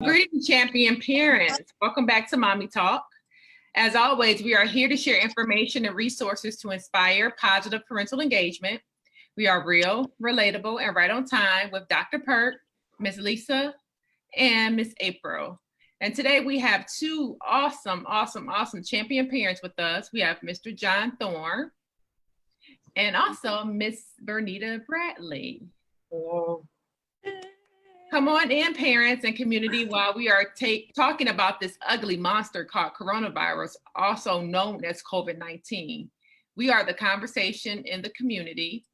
Greetings, champion parents. Welcome back to Mommy Talk. As always, we are here to share information and resources to inspire positive parental engagement. We are real, relatable, and right on time with Dr. Perk, Miss Lisa, and Miss April. And today we have two awesome champion parents with us. We have Mr. John Thorne and also Miss Bernita Bradley. Hello. Come on in, parents and community, while we are talking about this ugly monster called coronavirus, also known as COVID-19. We are the conversation in the community.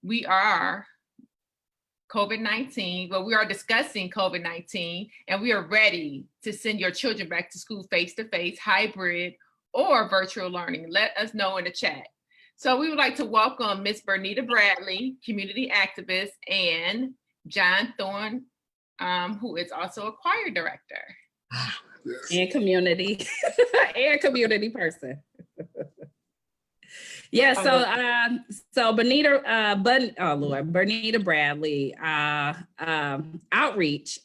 We are COVID-19, but we are discussing COVID-19, and we are ready to send your children back to school face-to-face, hybrid, or virtual learning. Let us know in the chat. So we would like to welcome Miss Bernita Bradley, community activist, and John Thorne, who is also a choir director. Yes. And community and community person. Yeah, so Bernita, Bernita Bradley, outreach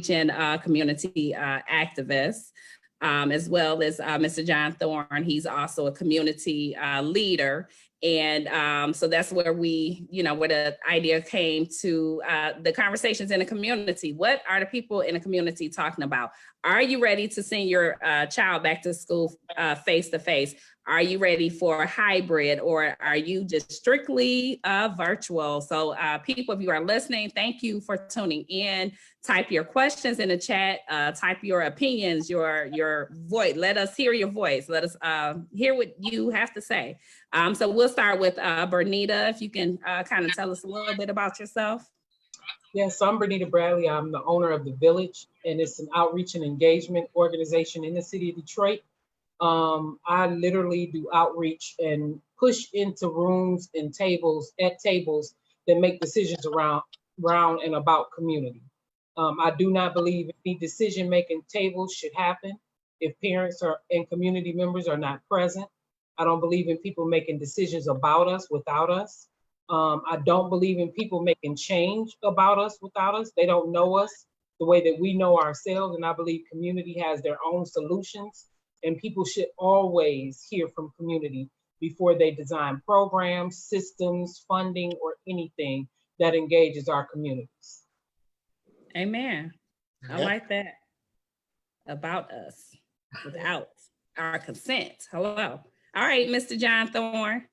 and community activist, as well as Mr. John Thorne. He's also a community leader. And so that's where where the idea came to the conversations in the community. What are the people in the community talking about? Are you ready to send your child back to school face-to-face? Are you ready for a hybrid, or are you just strictly virtual? So people, if you are listening, thank you for tuning in. Type your questions in the chat, type your opinions, your voice. Let us hear your voice. Let us hear what you have to say. So we'll start with Bernita, if you can kind of tell us a little bit about yourself. Yes, I'm Bernita Bradley. I'm the owner of The Village, and it's an outreach and engagement organization in the city of Detroit. I literally do outreach and push into rooms and tables that make decisions around and about community. I do not believe any decision-making tables should happen if parents and community members are not present. I don't believe in people making decisions about us without us. I don't believe in people making change about us without us. They don't know us the way that we know ourselves, and I believe community has their own solutions, and people should always hear from community before they design programs, systems, funding, or anything that engages our communities. Amen. I like that. About us, without our consent. Hello. All right, Mr. John Thorne.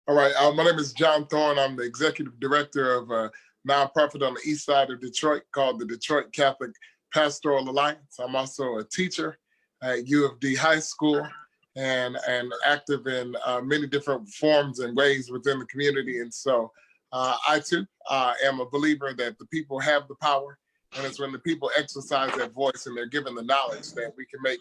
All right, my name is John Thorne. I'm the executive director of a nonprofit on the east side of Detroit called the Detroit Catholic Pastoral Alliance. I'm also a teacher at U of D High School and active in many different forms and ways within the community. And so I too am a believer that the people have the power, and it's when the people exercise that voice and they're given the knowledge that we can make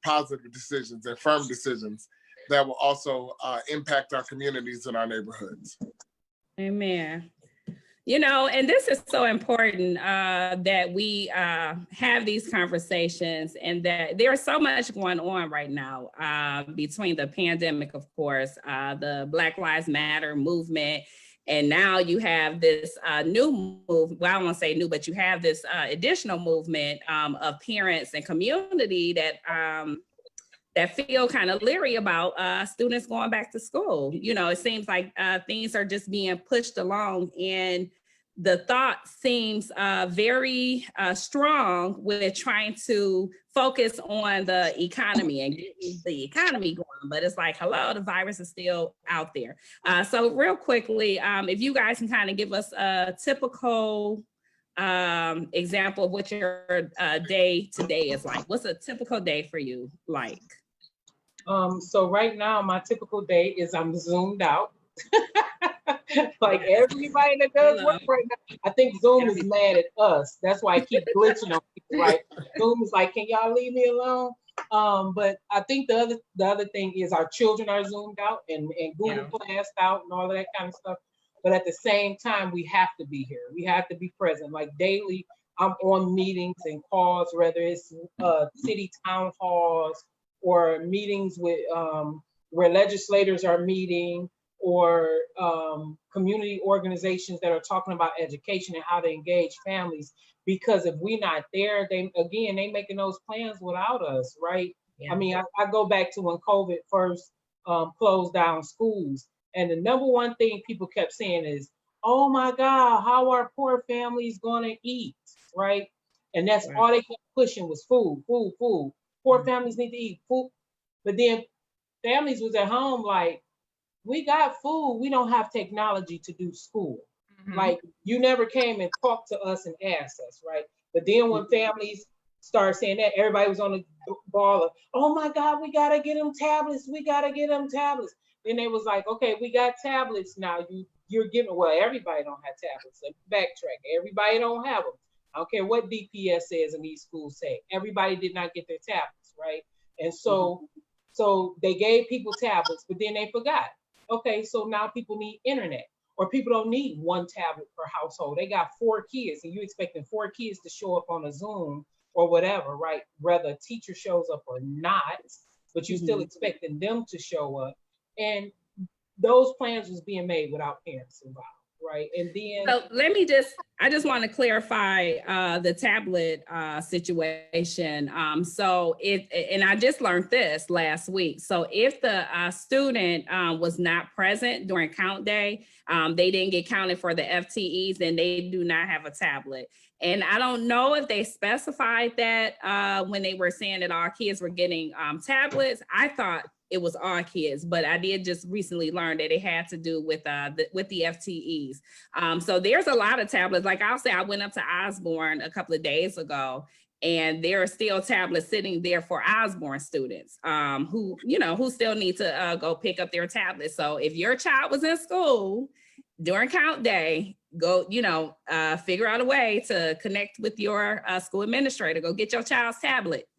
positive decisions and firm decisions that will also impact our communities and our neighborhoods. Amen. And this is so important that we have these conversations, and that there's so much going on right now between the pandemic, of course, the Black Lives Matter movement. And now you have this new move, well, I don't want to say new, but you have this additional movement of parents and community that feel kind of leery about students going back to school. It seems like things are just being pushed along, and the thought seems very strong with trying to focus on the economy and getting the economy going. But it's like, hello, the virus is still out there. So real quickly, if you guys can kind of give us a typical example of what your day today is like. What's a typical day for you like? So right now, my typical day is I'm zoomed out. Like everybody that does work right now. I think Zoom is mad at us. That's why I keep glitching on people. Like Zoom is like, can y'all leave me alone? But I think the other thing is our children are zoomed out and Google Classed out and all of that kind of stuff. But at the same time, we have to be here. We have to be present. Like daily, I'm on meetings and calls, whether it's city town halls or meetings with where legislators are meeting, or community organizations that are talking about education and how to engage families. because if we not there, they making those plans without us, right? Yeah. I mean, I go back to when COVID first closed down schools, and the number one thing people kept saying is, "Oh my God, how are poor families going to eat?" Right? And that's Right. all they kept pushing was food, food, food. Poor Mhm. families need to eat food, but then families was at home like, we got food, we don't have technology to do school. Mhm. Like, you never came and talked to us and asked us, right? But then when families started saying that, everybody was on the ball of, oh my God, we gotta get them tablets, we gotta get them tablets. Then they was like, okay, we got tablets now. You're giving, well, everybody don't have tablets. Let's backtrack. Everybody don't have them. I don't care what DPS says and these schools say. Everybody did not get their tablets, right? And so they gave people tablets, but then they forgot. Okay, so now people need internet, or people don't need one tablet per household. They got 4 kids, and you expecting 4 kids to show up on a Zoom or whatever, right? Whether a teacher shows up or not, but you still expecting them to show up. And those plans was being made without parents involved, right? And then So I just want to clarify the tablet situation. And I just learned this last week. So if the student was not present during count day, they didn't get counted for the FTEs, and they do not have a tablet. And I don't know if they specified that when they were saying that our kids were getting tablets. I thought it was our kids, but I did just recently learn that it had to do with the FTEs. So there's a lot of tablets. Like I'll say, I went up to Osborne a couple of days ago, and there are still tablets sitting there for Osborne students who still need to go pick up their tablets. So if your child was in school during count day, go, figure out a way to connect with your school administrator, go get your child's tablet.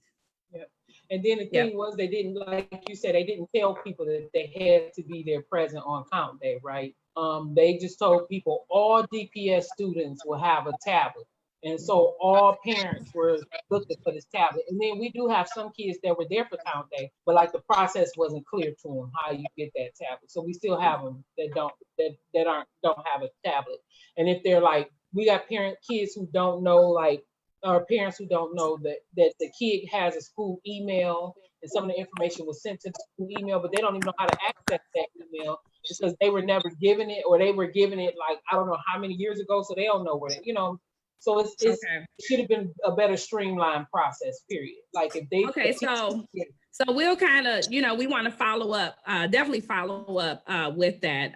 And then the thing was, they didn't, like you said, they didn't tell people that they had to be there present on count day, right? They just told people all DPS students will have a tablet. And so all parents were looking for this tablet. And then we do have some kids that were there for count day, but like the process wasn't clear to them how you get that tablet. So we still have them that don't have a tablet. And if they're like, we got kids who don't know, like, or parents who don't know that the kid has a school email and some of the information was sent to the school email, but they don't even know how to access that email because they were never given it, or they were given it like, I don't know how many years ago, so they don't know where so it should have been a better streamlined process, period. Like if they So we'll kind of, we want to follow up, definitely follow up with that.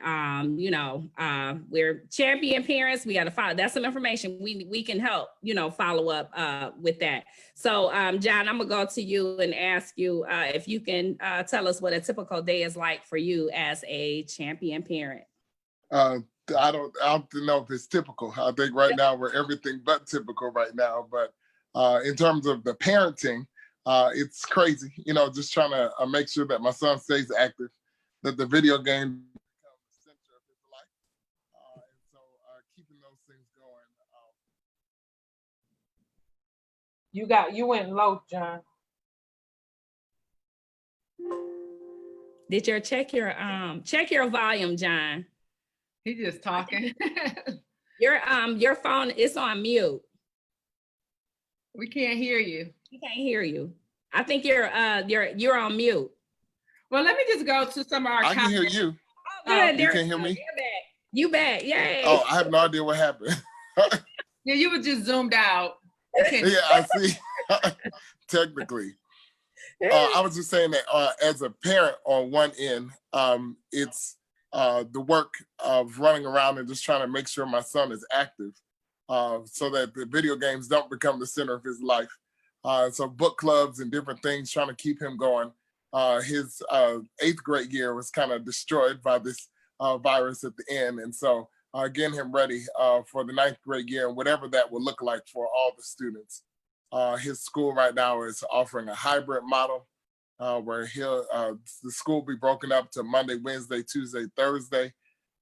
We're champion parents. We got to follow. That's some information we can help, follow up with that. So, John, I'm gonna go to you and ask you if you can tell us what a typical day is like for you as a champion parent. I don't know if it's typical. I think right now we're everything but typical right now. But in terms of the parenting, it's crazy, just trying to make sure that my son stays active, that the video game becomes the center of his life. And so keeping those things going. You went low, John. Did you check your volume, John? He's just talking. Your phone is on mute. We can't hear you. We can't hear you. I think you're on mute. Well, let me just go to some of our I can hear you. Oh, good. You can hear me? You back. Yay. Oh, I have no idea what happened. Yeah, you were just zoomed out. Yeah, I see. Technically. I was just saying that as a parent on one end, it's the work of running around and just trying to make sure my son is active so that the video games don't become the center of his life. So book clubs and different things, trying to keep him going. His 8th grade year was kind of destroyed by this virus at the end. And so getting him ready for the 9th grade year and whatever that will look like for all the students. His school right now is offering a hybrid model where the school will be broken up to Monday, Wednesday, Tuesday, Thursday.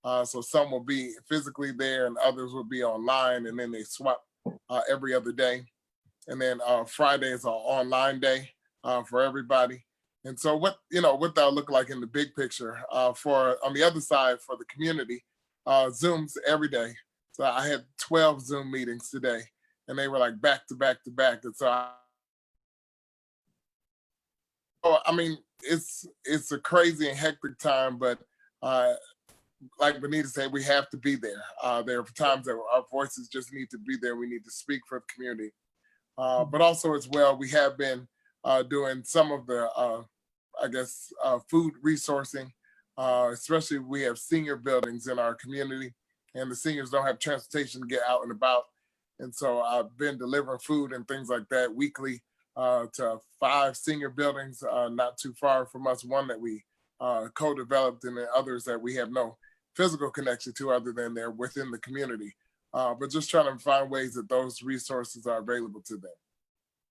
So some will be physically there and others will be online, and then they swap every other day. And then Friday is our online day for everybody. And so what that'll look like in the big picture for on the other side for the community, Zooms every day. So I had 12 Zoom meetings today. and they were like back to back to back. And so I mean, it's a crazy and hectic time, but like Bernita said, we have to be there. There are times that our voices just need to be there. We need to speak for the community. But also as well, we have been doing some of the, food resourcing, especially we have senior buildings in our community, and the seniors don't have transportation to get out and about. And so I've been delivering food and things like that weekly to 5 senior buildings not too far from us, one that we co-developed, and then others that we have no physical connection to other than they're within the community. But just trying to find ways that those resources are available to them.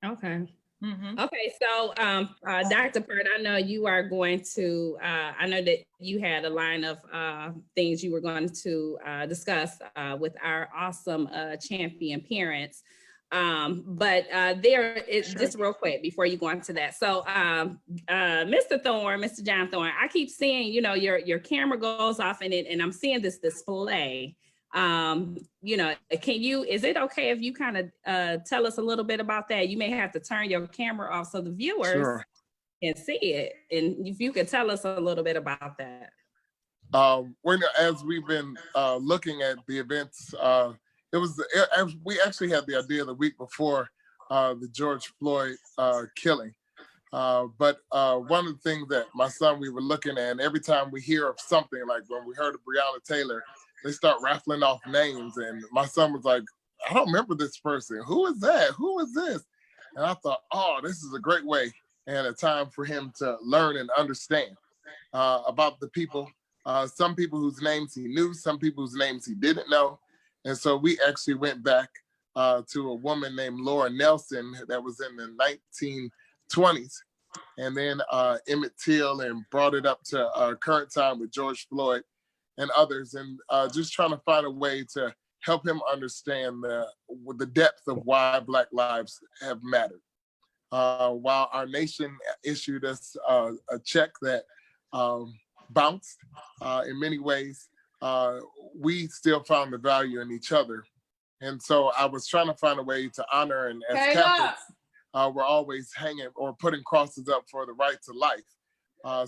Okay. Okay, so Dr. Pert, I know you are going to, I know that you had a line of things you were going to discuss with our awesome champion parents. But there is just real quick before you go into that. So Mr. Thorne, Mr. John Thorne, I keep seeing, you know, your camera goes off in it, and I'm seeing this display. You know, is it okay if you kind of tell us a little bit about that? You may have to turn your camera off so the viewers can see it. And if you could tell us a little bit about that. As we've been looking at the events, we actually had the idea the week before the George Floyd killing. But one of the things that my son, we were looking at, and every time we hear of something, like when we heard of Breonna Taylor, they start raffling off names. And my son was like, I don't remember this person. Who is that? Who is this? And I thought, oh, this is a great way and a time for him to learn and understand about the people. Some people whose names he knew, some people whose names he didn't know. And so we actually went back to a woman named Laura Nelson that was in the 1920s. And then Emmett Till, and brought it up to current time with George Floyd and others, and just trying to find a way to help him understand the depth of why Black lives have mattered. While our nation issued us a check that bounced in many ways, we still found the value in each other. And so I was trying to find a way to honor, and as Catholics, we're always hanging or putting crosses up for the right to life.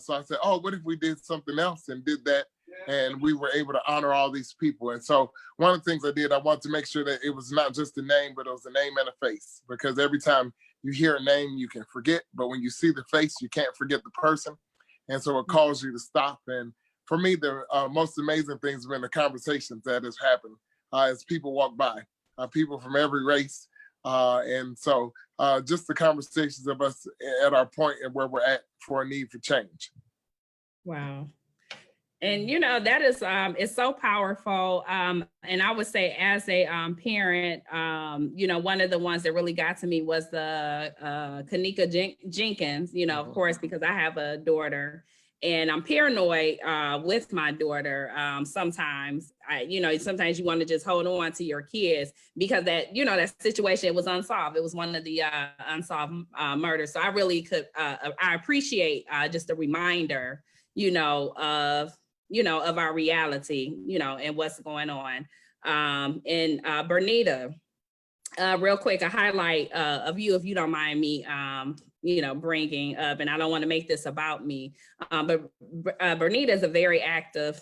So I said, oh, what if we did something else and did that? And we were able to honor all these people. And so one of the things I did, I wanted to make sure that it was not just a name, but it was a name and a face. Because every time you hear a name, you can forget. But when you see the face, you can't forget the person. And so it calls you to stop. And for me, the most amazing things have been the conversations that has happened as people walk by, people from every race. And so just the conversations of us at our point and where we're at for a need for change. Wow. And, you know, that is, it's so powerful. And I would say as a parent, you know, one of the ones that really got to me was the Kanika Jenkins, you know, of course, because I have a daughter and I'm paranoid with my daughter. Sometimes, sometimes you want to just hold on to your kids because that, you know, that situation was unsolved. It was one of the unsolved murders. So I really could, I appreciate just a reminder, of our reality, and what's going on. And Bernita, real quick, a highlight of you, if you don't mind me, bringing up, and I don't want to make this about me, but Bernita is a very active,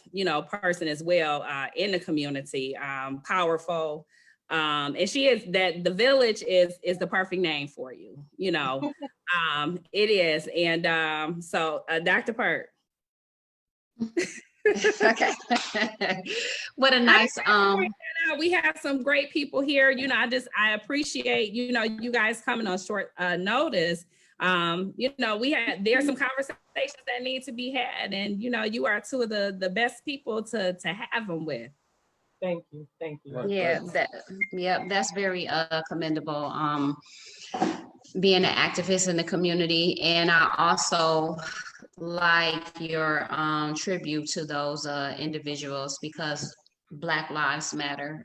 person as well in the community, powerful. And she is that the village is the perfect name for you, it is. And so Dr. Pert. Okay. What a nice we have some great people here. I appreciate you guys coming on short notice. There's some conversations that need to be had, and you are two of the best people to have them with. Thank you. Yeah, that's very commendable. Being an activist in the community, and I also like your tribute to those individuals, because Black lives matter.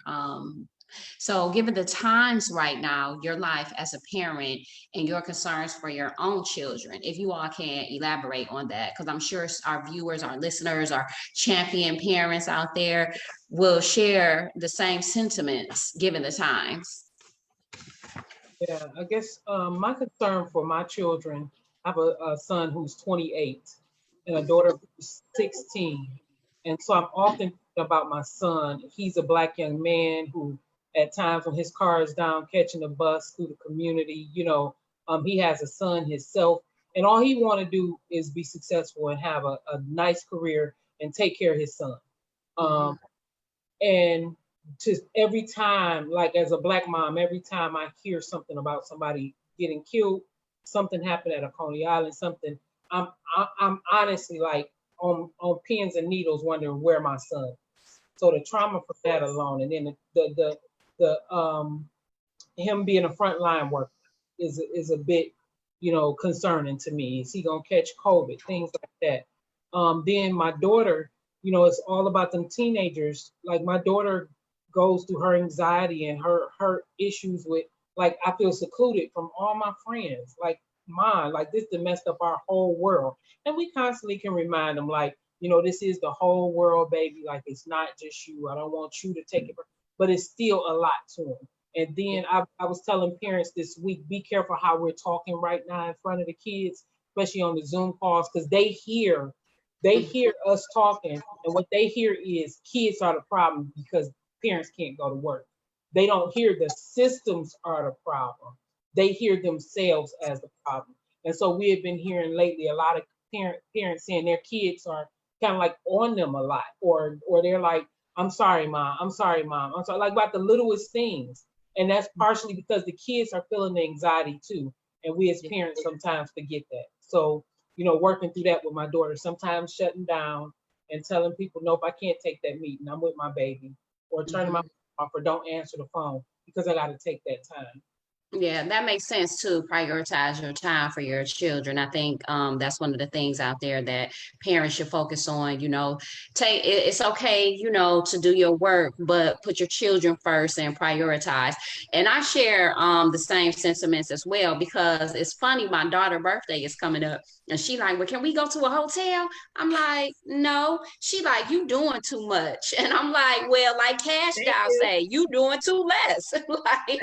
So given the times right now, your life as a parent and your concerns for your own children, if you all can elaborate on that, because I'm sure our viewers, our listeners, our champion parents out there will share the same sentiments given the times. Yeah, I guess my concern for my children, I have a son who's 28 and a daughter who's 16. And so I'm often thinking about my son. He's a Black young man who, at times when his car is down catching a bus through the community, he has a son himself. And all he want to do is be successful and have a nice career and take care of his son. Um, and just every time, like as a Black mom, every time I hear something about somebody getting killed, something happened at a Coney Island, something, I'm honestly like on pins and needles wondering where my son is. So the trauma from that alone, and then the him being a frontline worker is a bit, concerning to me. Is he gonna catch COVID? Things like that. Then my daughter, it's all about them teenagers. Like my daughter goes through her anxiety and her issues with, like, I feel secluded from all my friends. Like, mine, like this done messed up our whole world. And we constantly can remind them, like, this is the whole world, baby. Like, it's not just you. I don't want you to take it, but it's still a lot to them. And then I was telling parents this week, be careful how we're talking right now in front of the kids, especially on the Zoom calls, because they hear us talking, and what they hear is kids are the problem because parents can't go to work. They don't hear the systems are the problem. They hear themselves as the problem. And so we have been hearing lately a lot of parents saying their kids are kind of like on them a lot, or they're like, I'm sorry, mom. I'm sorry, mom. I'm sorry, like about the littlest things. And that's partially because the kids are feeling the anxiety too. And we as parents sometimes forget that. So, working through that with my daughter, sometimes shutting down and telling people, nope, I can't take that meeting. I'm with my baby. Or turning my phone off, or don't answer the phone because I got to take that time. Yeah, that makes sense to prioritize your time for your children. I think that's one of the things out there that parents should focus on. It's okay, to do your work, but put your children first and prioritize. And I share the same sentiments as well, because it's funny, my daughter's birthday is coming up and she like, well, can we go to a hotel? I'm like, no. She like, you doing too much. And I'm like, well, like Cash Doll say, you doing too less. Like,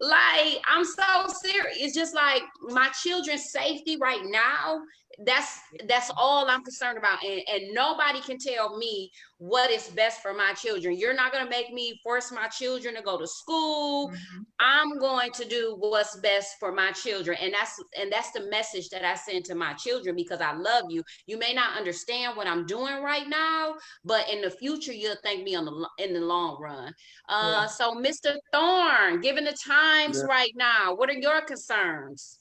like, I'm so serious. It's just like my children's safety right now. That's all I'm concerned about. And nobody can tell me what is best for my children. You're not going to make me force my children to go to school. I'm going to do what's best for my children. And that's the message that I send to my children, because I love you. You may not understand what I'm doing right now, but in the future, you'll thank me in the long run. So Mr. Thorne, given the times right now, what are your concerns?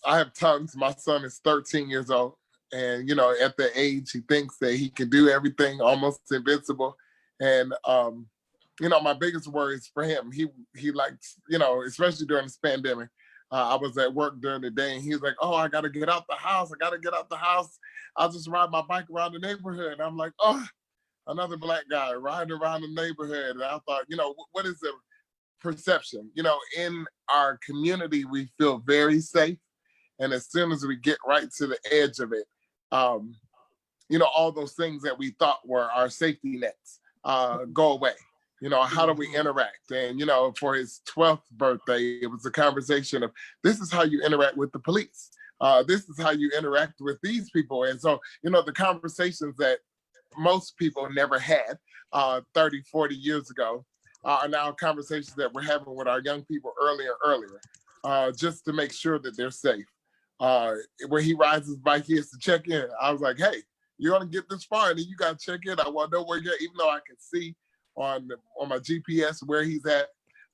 I have tons. My son is 13 years old. And, at the age, he thinks that he can do everything, almost invincible. And, my biggest worry is for him. He likes, especially during this pandemic, I was at work during the day and he was like, oh, I got to get out the house. I got to get out the house. I'll just ride my bike around the neighborhood. And I'm like, oh, another Black guy riding around the neighborhood. And I thought, what is the perception? In our community, we feel very safe. And as soon as we get right to the edge of it, all those things that we thought were our safety nets go away. How do we interact? And, for his 12th birthday, it was a conversation of, this is how you interact with the police. This is how you interact with these people. And so, the conversations that most people never had 30, 40 years ago are now conversations that we're having with our young people earlier, just to make sure that they're safe. When he rides his bike, he has to check in. I was like, hey, you're gonna get this far, and then you gotta check in. I want to know where you're at, even though I can see on my GPS where he's at.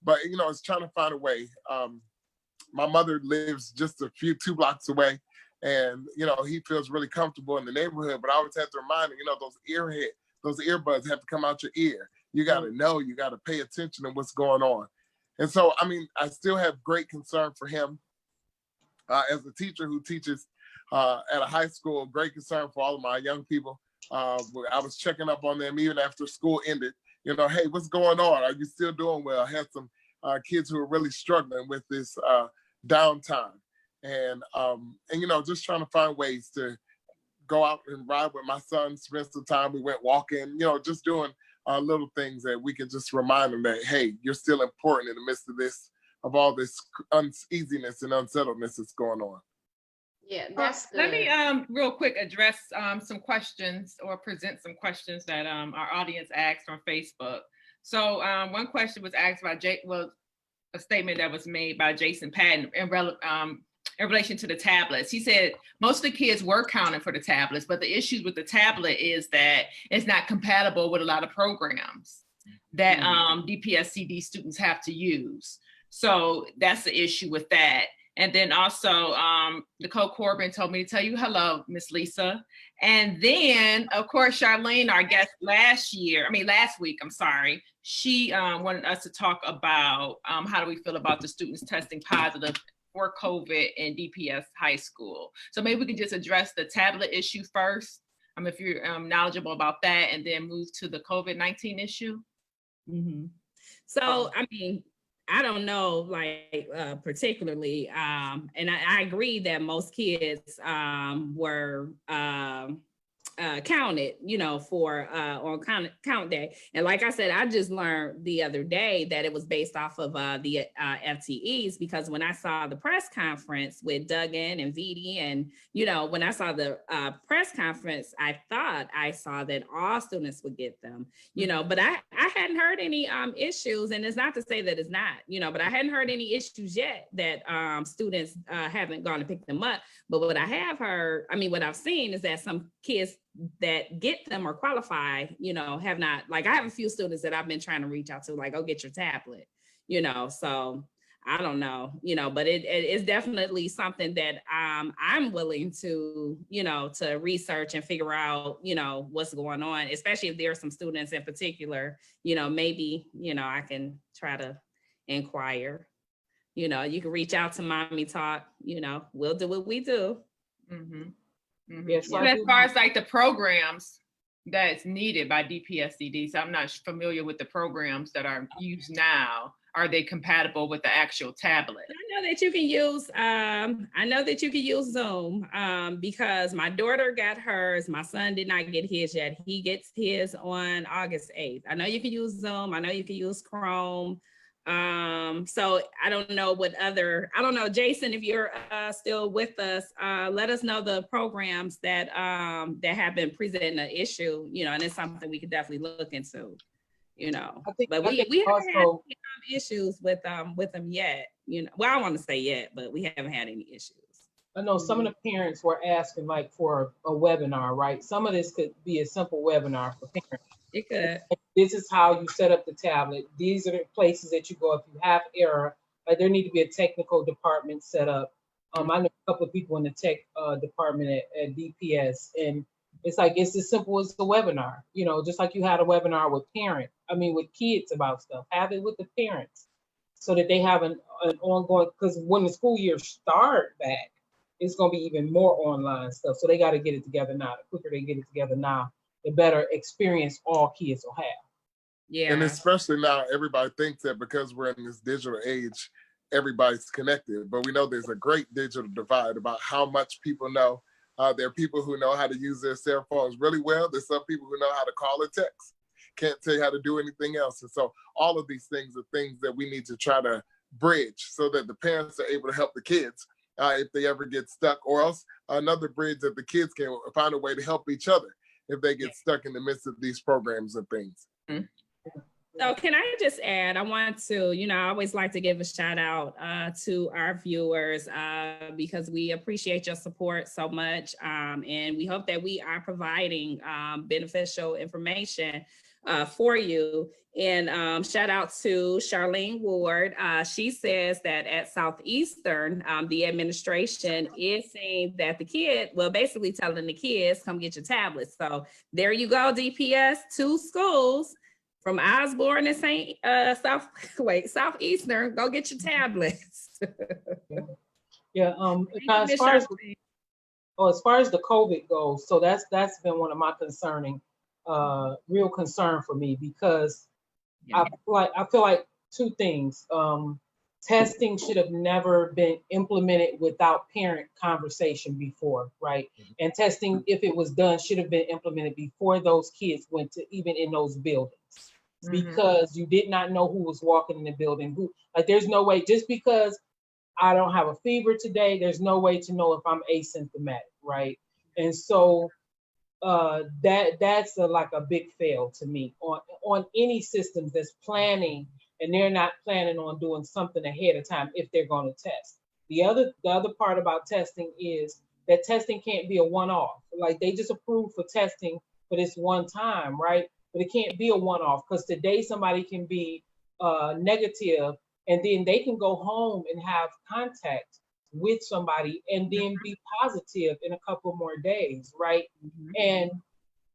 But it's trying to find a way. My mother lives just 2 blocks away, and he feels really comfortable in the neighborhood. But I always have to remind him, those earbuds have to come out your ear. You gotta know, you gotta pay attention to what's going on. And so, I still have great concern for him. As a teacher who teaches at a high school, great concern for all of my young people. I was checking up on them even after school ended. Hey, what's going on? Are you still doing well? I had some kids who are really struggling with this downtime, and just trying to find ways to go out and ride with my son, spend some time. We went walking, just doing little things that we can just remind them that, hey, you're still important in the midst of this, of all this uneasiness and unsettledness that's going on. Yeah, that's good. Let me real quick address some questions or present some questions that our audience asked on Facebook. So one question was asked by a statement that was made by Jason Patton in relation to the tablets. He said most of the kids were counted for the tablets, but the issue with the tablet is that it's not compatible with a lot of programs that DPSCD students have to use. So that's the issue with that. And then also, Nicole Corbin told me to tell you hello, Miss Lisa. And then, of course, Charlene, our guest last week, I'm sorry, she wanted us to talk about how do we feel about the students testing positive for COVID in DPS high school. So maybe we can just address the tablet issue first, if you're knowledgeable about that, and then move to the COVID-19 issue. Mm-hmm. So, I mean, I don't know, like particularly, and I agree that most kids were counted, for on count day. And like I said, I just learned the other day that it was based off of the FTEs, because when I saw the press conference with Duggan and Vidi, and when I saw the press conference, I thought I saw that all students would get them, but I hadn't heard any issues, and it's not to say that it's not, but I hadn't heard any issues yet that students haven't gone to pick them up. But what I have heard, what I've seen is that some kids that get them or qualify, have not, like, I have a few students that I've been trying to reach out to, like, go get your tablet, so I don't know, but it is definitely something that I'm willing to, to research and figure out, what's going on, especially if there are some students in particular, maybe, I can try to inquire, you can reach out to Mommie Talk, we'll do what we do. Mm-hmm. Mm-hmm. Yes, But as far as like the programs that's needed by DPSCD, so I'm not familiar with the programs that are used now. Are they compatible with the actual tablet? I know that you can use Zoom because my daughter got hers. My son did not get his yet. He gets his on August 8th. I know you can use Zoom. I know you can use Chrome. So I don't know Jason, if you're still with us, let us know the programs that have been presenting an issue, and it's something we could definitely look into, but we haven't had any issues with them yet, well, I want to say yet, but we haven't had any issues. I know some of the parents were asking like for a webinar, right? Some of this could be a simple webinar for parents. It could. This is how you set up the tablet. These are the places that you go if you have error. Like there need to be a technical department set up. I know a couple of people in the tech department at DPS, and it's like it's as simple as the webinar. Just like you had a webinar with with kids about stuff. Have it with the parents so that they have an ongoing. Because when the school year start back, it's going to be even more online stuff. So they got to get it together now. The quicker they get it together now, the better experience all kids will have. Yeah. And especially now, everybody thinks that because we're in this digital age, everybody's connected. But we know there's a great digital divide about how much people know. There are people who know how to use their cell phones really well. There's some people who know how to call or text, can't tell you how to do anything else. And so all of these things are things that we need to try to bridge so that the parents are able to help the kids if they ever get stuck, or else another bridge that the kids can find a way to help each other if they get stuck in the midst of these programs and things. Mm-hmm. So can I just add, I want to, I always like to give a shout out to our viewers because we appreciate your support so much. And we hope that we are providing beneficial information for you. And shout out to Charlene Ward. She says that at Southeastern, the administration is saying that basically telling the kids, come get your tablets. So there you go, DPS, 2 schools from Osborne and Southeastern, go get your tablets. Yeah. As far as the COVID goes, so that's been one of my real concern for me, because I feel like 2 things. testing should have never been implemented without parent conversation before, right? And testing, if it was done, should have been implemented before those kids went to even in those buildings. Because you did not know who was walking in the building. Like there's no way, just because I don't have a fever today, there's no way to know if I'm asymptomatic, right? And so that's like a big fail to me on any systems that's planning and they're not planning on doing something ahead of time if they're going to test. The other part about testing is that testing can't be a one-off. Like they just approved for testing for this one time, right? But it can't be a one-off because today somebody can be negative and then they can go home and have contact with somebody and then be positive in a couple more days, right? And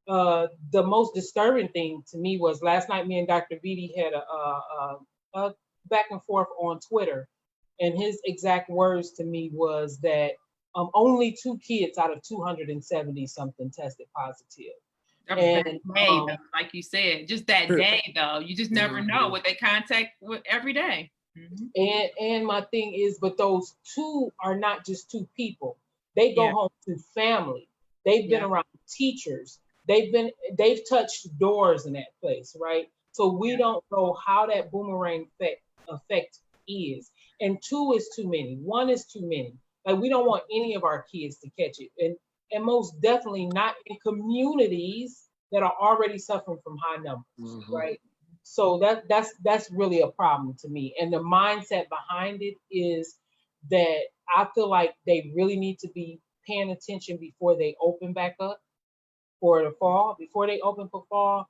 the most disturbing thing to me was last night, me and Dr. Beatty had a back and forth on Twitter. And his exact words to me was that only 2 kids out of 270 something tested positive. And day, though, like you said, just that day though, you just never know what they contact with every day. And my thing is, but those 2 are not just 2 people. They go home to family. They've been around teachers. They've touched doors in that place, right? So we don't know how that boomerang effect is. And 2 is too many. 1 is too many. Like we don't want any of our kids to catch it. And most definitely not in communities that are already suffering from high numbers, right? So that's really a problem to me. And the mindset behind it is that I feel like they really need to be paying attention before they open back up for the fall, before they open for fall.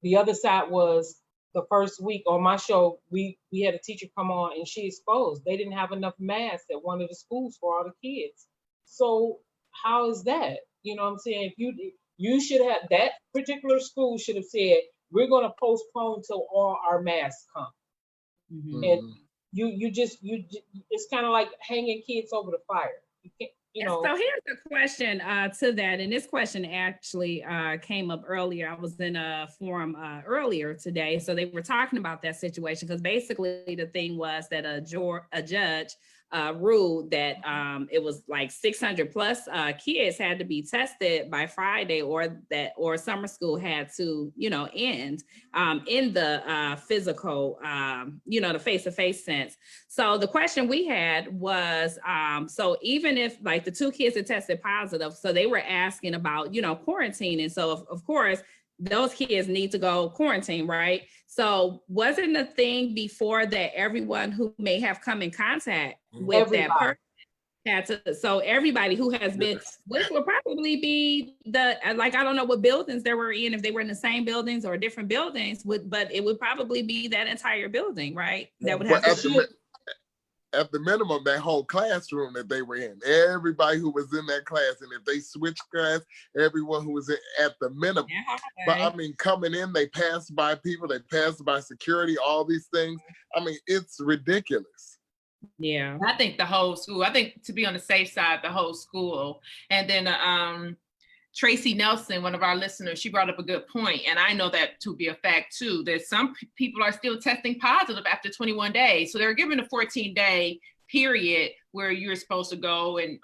The other side was the first week on my show, we had a teacher come on and she exposed they didn't have enough masks at one of the schools for all the kids. So how is that? You know what I'm saying? If you should have, that particular school should have said, we're going to postpone till all our masks come. And you just it's kind of like hanging kids over the fire. You can't, you know. So here's the question to that, and this question actually came up earlier. I was in a forum earlier today, so they were talking about that situation because basically the thing was that a judge ruled that it was like 600 plus kids had to be tested by Friday, or summer school had to, end in the physical, the face-to-face sense. So the question we had was, so even if like the 2 kids that tested positive, so they were asking about, quarantine. And so of course, those kids need to go quarantine, right? So wasn't the thing before that everyone who may have come in contact with that person had to, so everybody who has been, which would probably be I don't know what buildings they were in, if they were in the same buildings or different buildings, but it would probably be that entire building, right? That would have at the minimum, that whole classroom that they were in, everybody who was in that class, and if they switched class, everyone who was at the minimum. But I mean, coming in, they passed by people, they passed by security, all these things. I mean, it's ridiculous. Yeah. I think the whole school, I think to be on the safe side, the whole school. And then Tracy Nelson, one of our listeners, she brought up a good point, and I know that to be a fact too, that some people are still testing positive after 21 days. So they're given a 14-day period where you're supposed to go and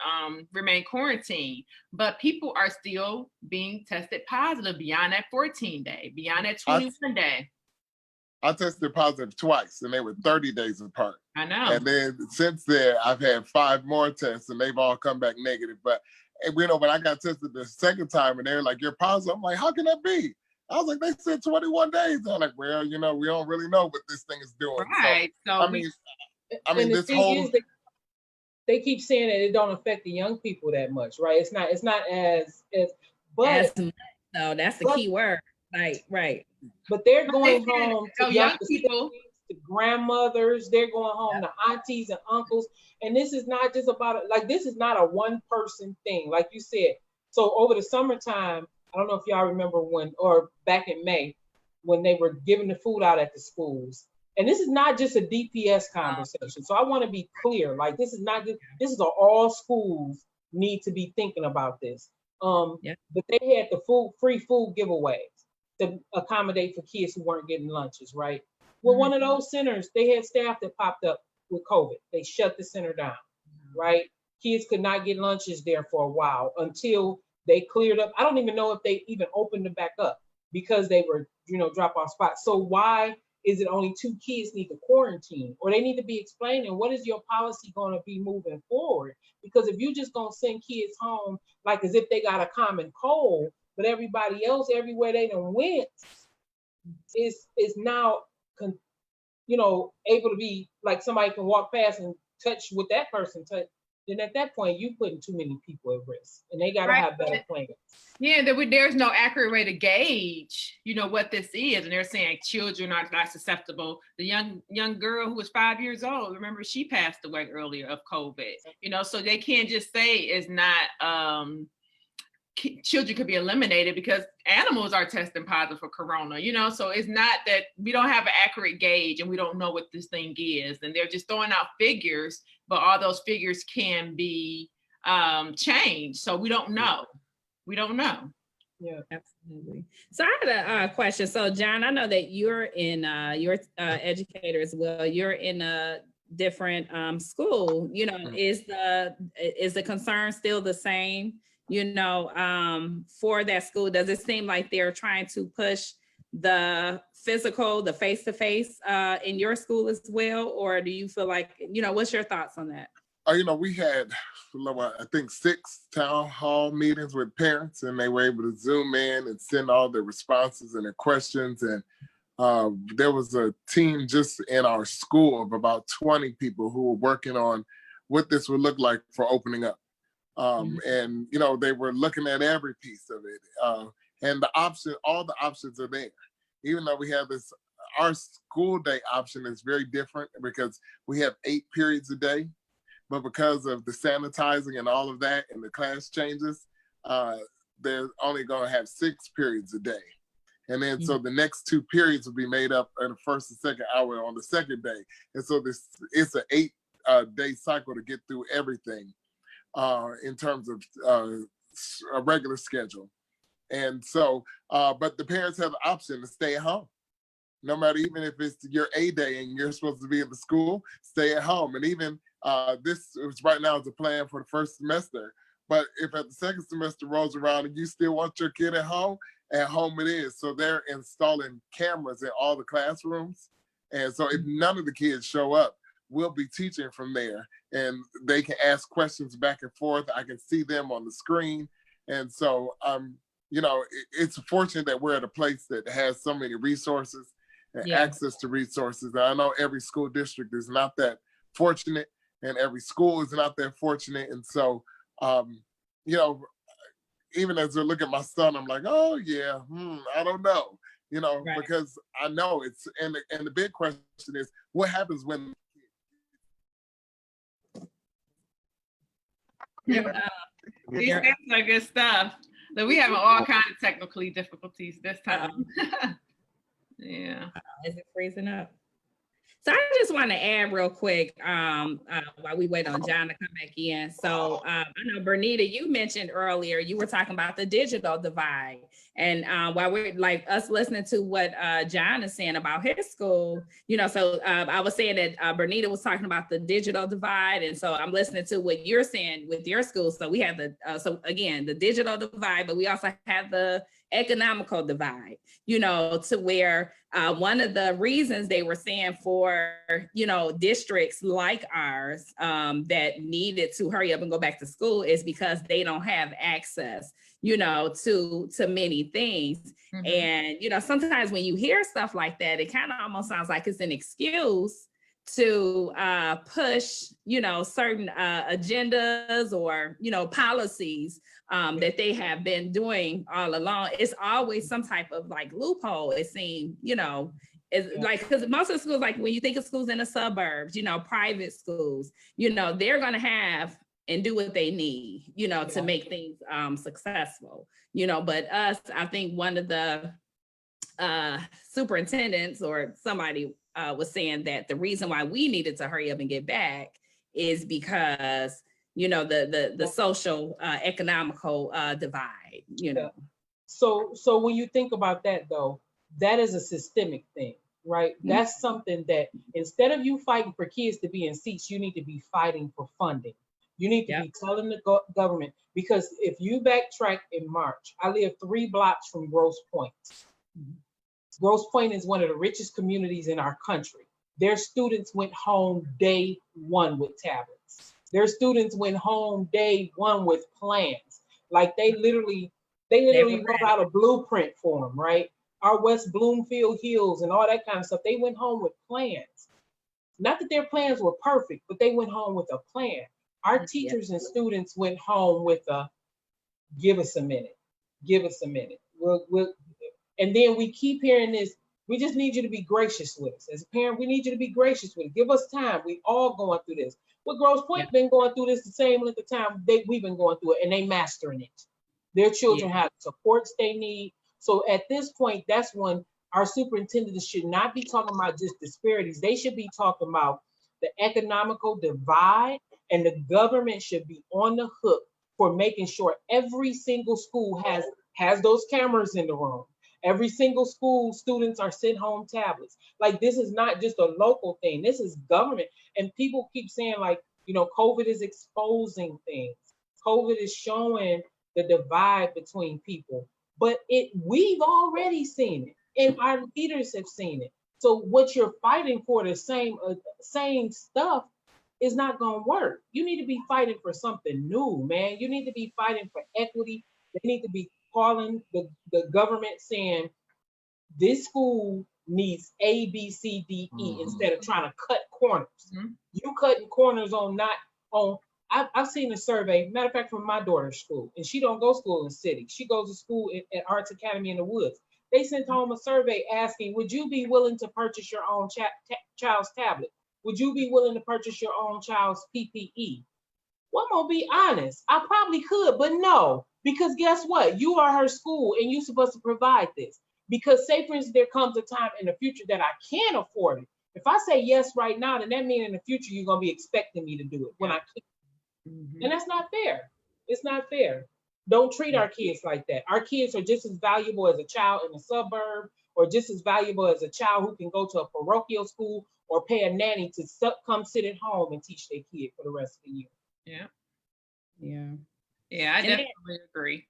remain quarantined, but people are still being tested positive beyond that 14-day, beyond that 21-day. I tested positive twice, and they were 30 days apart. I know. And then since then, I've had 5 more tests, and they've all come back negative. But when I got tested the second time and they're like, you're positive, I'm like, how can that be? I was like, they said 21 days. I'm like, well, we don't really know what this thing is doing. Right. So I mean, this whole... They keep saying that it don't affect the young people that much, right? It's not as but no, that's the key word. Right. But they're going home to young people, to grandmothers, they're going home to aunties and uncles. And this is not just about this is not a one person thing, like you said. So over the summertime, I don't know if y'all remember or back in May, when they were giving the food out at the schools. And this is not just a DPS conversation. So I want to be clear, this is not just, this is all schools need to be thinking about this. But they had the free food giveaways to accommodate for kids who weren't getting lunches, right? Well, one of those centers, they had staff that popped up with COVID. They shut the center down, right? Kids could not get lunches there for a while until they cleared up. I don't even know if they even opened them back up because they were, drop off spots. So why is it only 2 kids need to quarantine? Or they need to be explaining what is your policy going to be moving forward? Because if you just gonna send kids home like as if they got a common cold, but everybody else everywhere they done went is now able to be like somebody can walk past and touch what that person touched, then at that point you putting too many people at risk, and they got to have better plans. Yeah, there's no accurate way to gauge, what this is, and they're saying children are not susceptible. The young girl who was 5 years old, remember, she passed away earlier of COVID. So they can't just say it's not. Children could be eliminated because animals are testing positive for corona, so it's not that we don't have an accurate gauge and we don't know what this thing is, and they're just throwing out figures, but all those figures can be changed, so we don't know. Yeah, absolutely. So I had a question. So John, I know that you're in you're educator as well. You're in a different school. Is the concern still the same? For that school, does it seem like they're trying to push the physical, the face-to-face in your school as well? Or do you feel like, what's your thoughts on that? We had, I think 6 town hall meetings with parents, and they were able to Zoom in and send all their responses and their questions. And there was a team just in our school of about 20 people who were working on what this would look like for opening up. And, they were looking at every piece of it. And all the options are there. Even though we have this, our school day option is very different because we have 8 periods a day. But because of the sanitizing and all of that and the class changes, they're only going to have 6 periods a day. And then so the next 2 periods will be made up in the first and second hour on the second day. And so it's an 8-day cycle to get through everything. In terms of a regular schedule. And so, but the parents have the option to stay at home. No matter, even if it's your A day and you're supposed to be in the school, stay at home. And even this is right now is a plan for the first semester. But if at the second semester rolls around and you still want your kid at home it is. So they're installing cameras in all the classrooms. And so if none of the kids show up, we'll be teaching from there, and they can ask questions back and forth. I can see them on the screen. And so, it's fortunate that we're at a place that has so many resources and access to resources. And I know every school district is not that fortunate, and every school is not that fortunate. And so, even as I look at my son, I'm like, oh yeah, I don't know, right. Because I know it's, and the big question is, what happens when these things are good stuff. So we having all kinds of technical difficulties this time. Yeah. Is it freezing up? So I just want to add real quick while we wait on John to come back in. So I know, Bernita, you mentioned earlier, you were talking about the digital divide. And while we're like us listening to what John is saying about his school, so I was saying that Bernita was talking about the digital divide. And so I'm listening to what you're saying with your school. So we have so again, the digital divide, but we also have the economical divide, to where one of the reasons they were saying for, districts like ours that needed to hurry up and go back to school is because they don't have access, to many things. And, sometimes when you hear stuff like that, it kind of almost sounds like it's an excuse to push, certain agendas or, policies that they have been doing all along. It's always some type of like loophole, it seems, it's like, because most of the schools, like when you think of schools in the suburbs, private schools, they're going to have and do what they need, to make things successful, but us, I think one of the superintendents or somebody was saying that the reason why we needed to hurry up and get back is because, the social economical divide, So when you think about that though, that is a systemic thing, right? That's something that instead of you fighting for kids to be in seats, you need to be fighting for funding. You need to be telling the government, because if you backtrack in March, I live 3 blocks from Grosse Pointe. Grosse Pointe is one of the richest communities in our country. Their students went home day one with tablets. Their students went home day one with plans. Like they literally wrote out a blueprint for them, right? Our West Bloomfield Hills and all that kind of stuff. They went home with plans. Not that their plans were perfect, but they went home with a plan. Our teachers and students went home with a, give us a minute, give us a minute. And then we keep hearing this, we just need you to be gracious with us. As a parent, we need you to be gracious with us. Give us time. We all going through this. Well, Grosse Pointe been going through this the same length of time we've been going through it, and they mastering it. Their children have the supports they need. So at this point, that's when our superintendents should not be talking about just disparities. They should be talking about the economical divide, and the government should be on the hook for making sure every single school has those cameras in the room. Every single school, students are sent home tablets. Like, this is not just a local thing. This is government. And people keep saying, like, you know, COVID is exposing things. COVID is showing the divide between people. But we've already seen it, and our leaders have seen it. So what you're fighting for, the same stuff, is not going to work. You need to be fighting for something new, man. You need to be fighting for equity. They need to be calling the government saying this school needs A, B, C, D, E, instead of trying to cut corners. You cutting corners I've seen a survey, matter of fact, from my daughter's school, and she don't go to school in the city. She goes to school at Arts Academy in the woods. They sent home a survey asking, would you be willing to purchase your own child's tablet? Would you be willing to purchase your own child's PPE? Well, I'm gonna be honest, I probably could, but no, because guess what? You are her school and you're supposed to provide this. Because say, for instance, there comes a time in the future that I can't afford it. If I say yes right now, then that means in the future, you're gonna be expecting me to do it when I can't. And that's not fair. It's not fair. Don't treat our kids like that. Our kids are just as valuable as a child in a suburb, or just as valuable as a child who can go to a parochial school or pay a nanny to come sit at home and teach their kid for the rest of the year. Yeah, I definitely agree.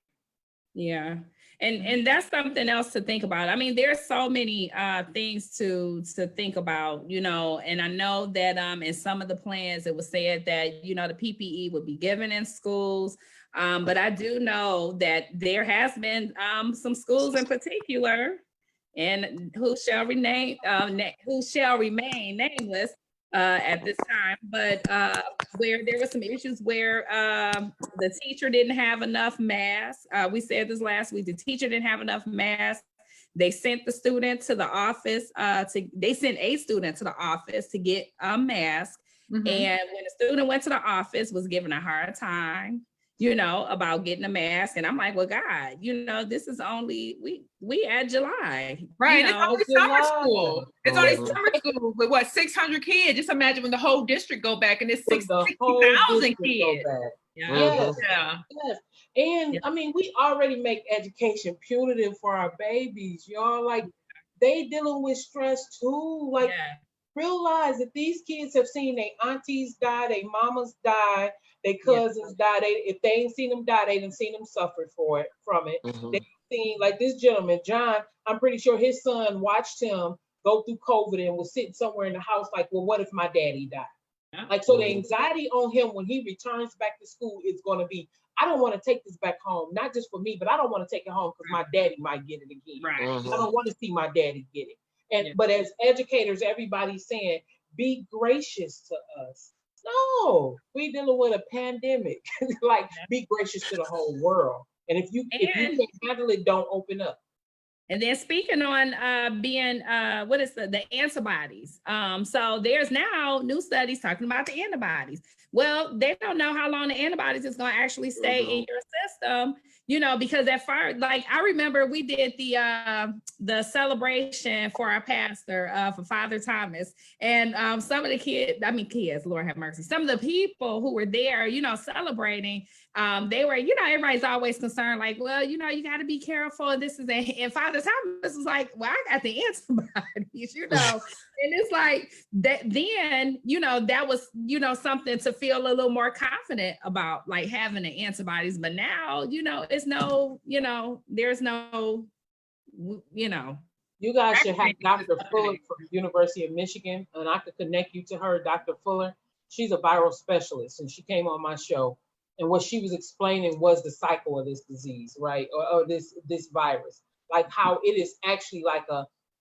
Yeah. And that's something else to think about. I mean, there's so many things to think about, you know, and I know that in some of the plans it was said that, you know, the PPE would be given in schools. But I do know that there has been some schools in particular, and who shall remain nameless at this time, but where there were some issues where the teacher didn't have enough masks. We said this last week, the teacher didn't have enough masks. They sent the student to the office, they sent a student to the office to get a mask. And when the student went to the office, was given a hard time, you know, about getting a mask. And I'm like, well, God, you know, this is only, we at July. Right, you know, it's only summer school. It's only summer school with what, 600 kids? Just imagine when the whole district go back and it's 60,000 kids. Yes. Yeah. And I mean, we already make education punitive for our babies, y'all. Like, they dealing with stress too. Like, realize that these kids have seen their aunties die, their mamas die, their cousins die. If they ain't seen them die, they didn't seen them suffer from it. They've seen, like this gentleman, John, I'm pretty sure his son watched him go through COVID and was sitting somewhere in the house like, well, what if my daddy died? Like, so the anxiety on him when he returns back to school is going to be, I don't want to take this back home, not just for me, but I don't want to take it home because my daddy might get it again. I don't want to see my daddy get it. And but as educators, everybody's saying, be gracious to us. No, we dealing with a pandemic. Like, be gracious to the whole world. And if you can't handle it, don't open up. And then speaking on being, what is the antibodies? So there's now new studies talking about the antibodies. Well, they don't know how long the antibodies is going to actually stay in your system, you know, because at first, like, I remember we did the celebration for our pastor, for Father Thomas, and some of the kids, Lord have mercy, some of the people who were there, you know, celebrating, they were, you know, everybody's always concerned, like, well, you know, you got to be careful. And Father Dr. Thomas was like, well, I got the antibodies, you know. And it's like that then, you know, that was, you know, something to feel a little more confident about, like having the antibodies. But now, you know, it's no, you know, there's no, you know. You guys should have Dr. Fuller from University of Michigan, and I could connect you to her, Dr. Fuller. She's a viral specialist, and she came on my show. And what she was explaining was the cycle of this disease, right? Or this virus, like how it is actually like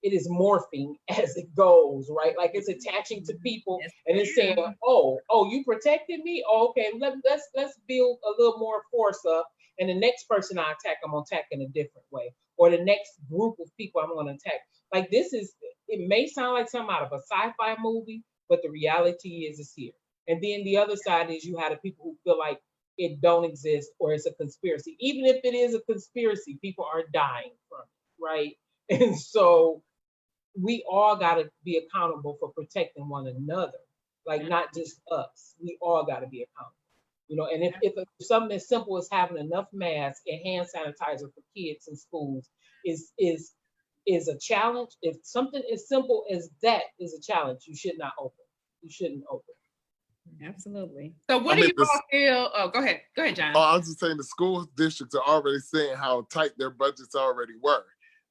it is morphing as it goes, right? Like it's attaching to people, and it's saying, oh, you protected me. Oh, okay, let's build a little more force up, and the next person I attack, I'm gonna attack in a different way, or the next group of people I'm gonna attack. Like this is, it may sound like something out of a sci-fi movie, but the reality is it's here. And then the other side is you have the people who feel like it don't exist or it's a conspiracy. Even if it is a conspiracy, people are dying from it, right? And so we all got to be accountable for protecting one another, like not just us. We all got to be accountable, you know. And if something as simple as having enough masks and hand sanitizer for kids in schools is a challenge, if something as simple as that is a challenge, you should not open. You shouldn't open. Absolutely. So what do you all feel? Oh, go ahead, John. Oh, I was just saying the school districts are already saying how tight their budgets already were.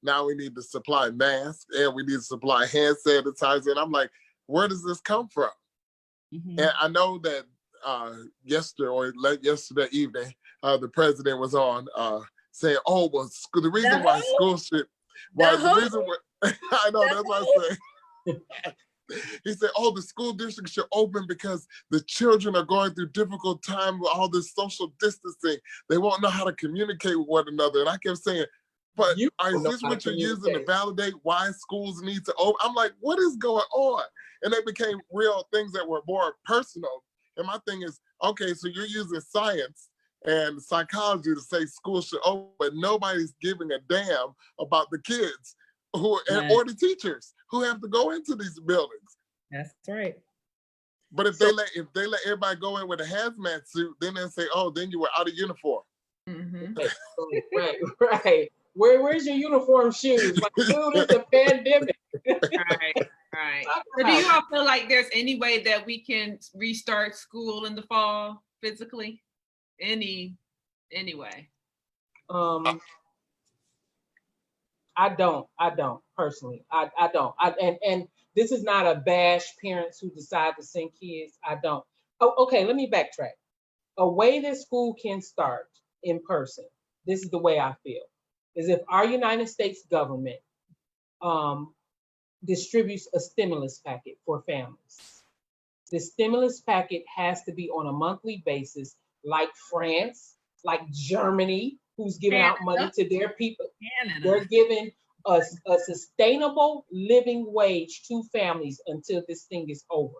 Now we need to supply masks and we need to supply hand sanitizer. And I'm like, where does this come from? Mm-hmm. And I know that yesterday evening, the president was on saying, oh, well, the reason why schools should, I know, that's what I say. He said, oh, the school district should open because the children are going through difficult time with all this social distancing. They won't know how to communicate with one another. And I kept saying, but is this what you're using to validate why schools need to open? I'm like, what is going on? And they became real things that were more personal. And my thing is, okay, so you're using science and psychology to say schools should open, but nobody's giving a damn about the kids or the teachers who have to go into these buildings. That's right. But if they let everybody go in with a hazmat suit, then they'll say, oh, then you were out of uniform. Mm-hmm. Right. Where's your uniform shoes? Like, dude, it's a pandemic. Right. So do you all feel like there's any way that we can restart school in the fall physically? Any way? I don't personally. I don't. And this is not a bash parents who decide to send kids. I don't. Oh, okay, let me backtrack. A way that school can start in person, this is the way I feel, is if our United States government distributes a stimulus packet for families. The stimulus packet has to be on a monthly basis, like France, like Germany, who's giving out money to their people. They're giving a sustainable living wage to families until this thing is over.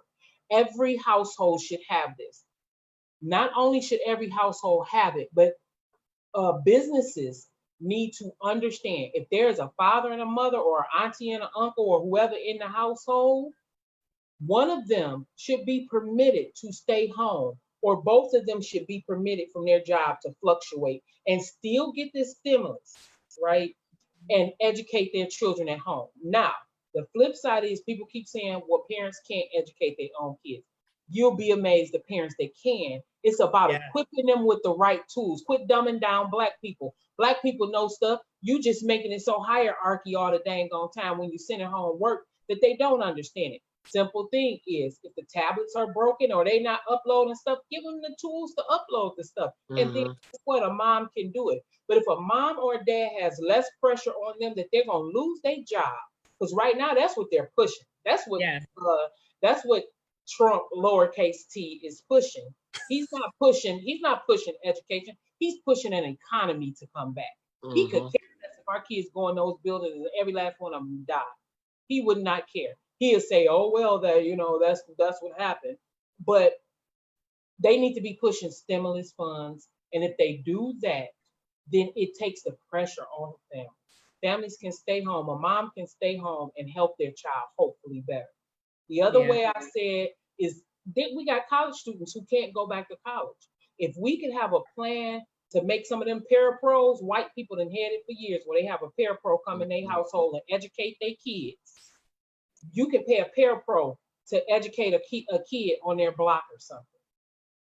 Every household should have this. Not only should every household have it, but businesses need to understand if there's a father and a mother or an auntie and an uncle or whoever in the household, one of them should be permitted to stay home, or both of them should be permitted from their job to fluctuate and still get this stimulus, right? And educate their children at home. Now, the flip side is people keep saying, well, parents can't educate their own kids. You'll be amazed the parents that can. It's about equipping them with the right tools. Quit dumbing down Black people. Black people know stuff. You just making it so hierarchy all the dang on time when you send it home work that they don't understand it. Simple thing is, if the tablets are broken or they not uploading stuff, give them the tools to upload the stuff. Mm-hmm. And then that's what a mom can do it. But if a mom or a dad has less pressure on them that they're gonna lose their job, because right now that's what they're pushing. That's what Trump lowercase t is pushing. He's not pushing education. He's pushing an economy to come back. Mm-hmm. He could care less if our kids go in those buildings and every last one of them die. He would not care. He'll say, oh, well, that's what happened. But they need to be pushing stimulus funds. And if they do that, then it takes the pressure off them. Families can stay home. A mom can stay home and help their child hopefully better. The other way I said is that we got college students who can't go back to college. If we could have a plan to make some of them parapros. White people done had it for years, where they have a parapro come in their household and educate their kids. You can pay a parapro to educate a kid on their block or something,